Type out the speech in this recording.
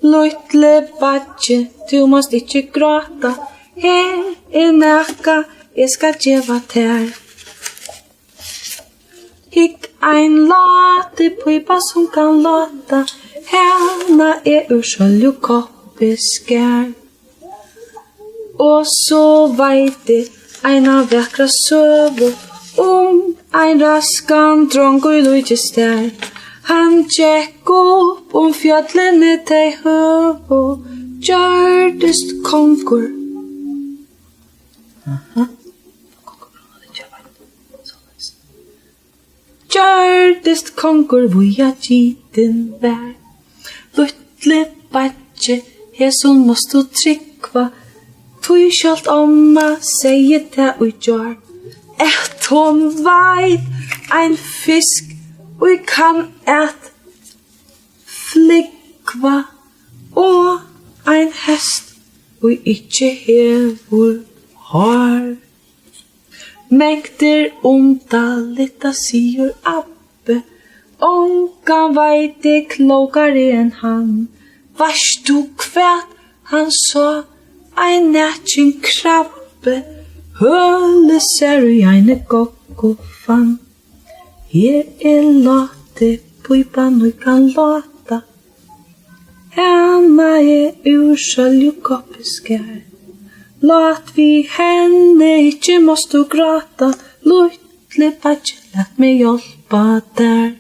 Lille badje, du måst ikke gråta. Her nekka, jeg skal djeva ter. Hikk ein late pipa som kan låta. Hena uskölju koppiskär. Og så veit jeg eina vekra søvu ein raskan drongo i lujtestær. Han tjekk opp fjallene til høvu, gjørdest konkur. Gjørdest konkur vuja giten vær. Luttle badje, hesun måst du trykva. Tui skjalt omma, sier det ui gjør. Et hon veit ein fisk, ui kan et flikva. Og ein hest, ui ikkje hevur har. Mekter litta sier abbe, ongan veit klokare enn han. Varst du kvært, han sa, ein nætjen krabbe, høle ser i eine kokko fann. Her late, pipan ui kan låta. Hena uskölju koppiskär. Låt vi henne ikkje måste gråta. Luttle badje, lat meg hjelpa der.